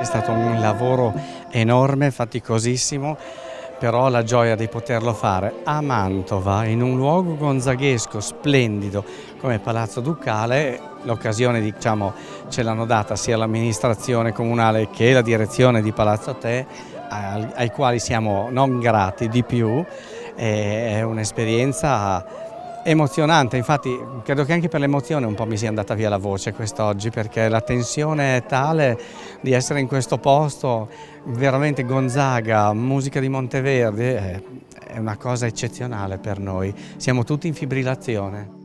stato un lavoro enorme, faticosissimo, però la gioia di poterlo fare a Mantova, in un luogo gonzaghesco, splendido come Palazzo Ducale. L'occasione, diciamo, ce l'hanno data sia l'amministrazione comunale che la direzione di Palazzo Te, ai quali siamo non grati di più. È un'esperienza emozionante, infatti credo che anche per l'emozione un po' mi sia andata via la voce quest'oggi, perché la tensione è tale di essere in questo posto, veramente Gonzaga, musica di Monteverdi, è una cosa eccezionale per noi, siamo tutti in fibrillazione.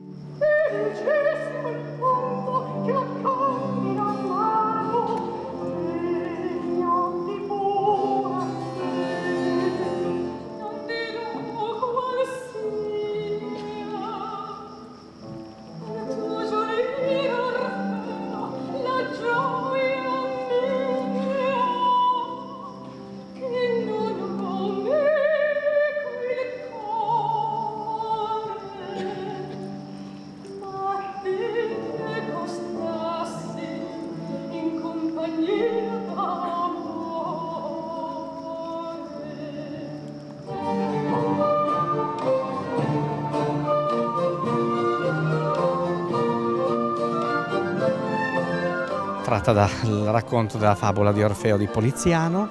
Tratta dal racconto della favola di Orfeo di Poliziano,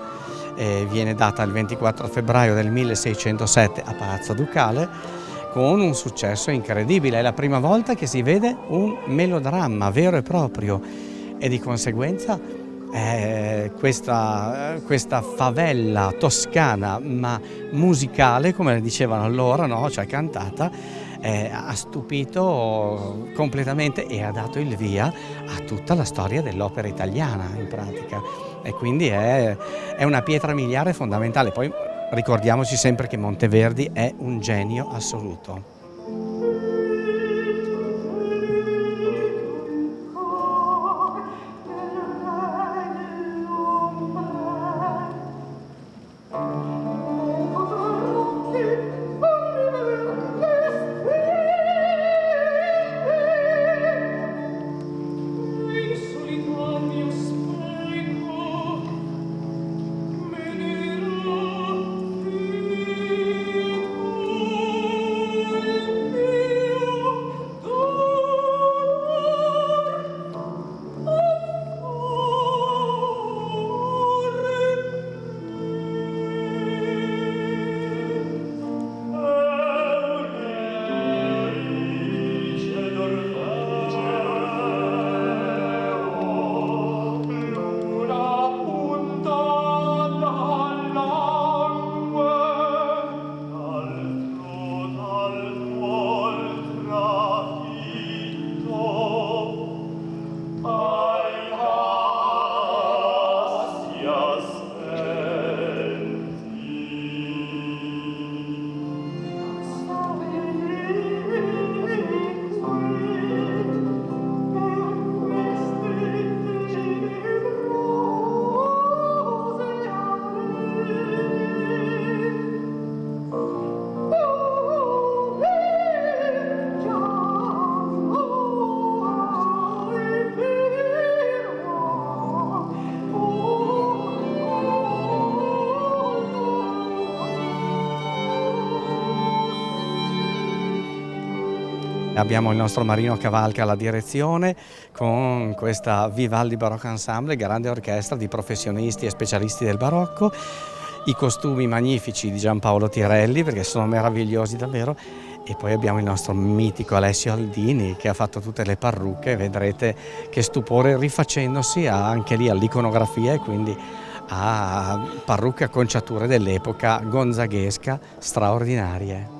viene data il 24 febbraio del 1607 a Palazzo Ducale con un successo incredibile. È la prima volta che si vede un melodramma vero e proprio e di conseguenza questa favela toscana ma musicale, come le dicevano allora, no? Cioè cantata, ha stupito completamente e ha dato il via a tutta la storia dell'opera italiana in pratica, e quindi è una pietra miliare fondamentale. Poi ricordiamoci sempre che Monteverdi è un genio assoluto. Abbiamo il nostro Marino Cavalca alla direzione con questa Vivaldi Baroque Ensemble, grande orchestra di professionisti e specialisti del barocco, i costumi magnifici di Giampaolo Tirelli perché sono meravigliosi davvero, e poi abbiamo il nostro mitico Alessio Aldini che ha fatto tutte le parrucche, vedrete che stupore, rifacendosi anche lì all'iconografia e quindi a parrucche acconciature dell'epoca gonzaghesca straordinarie.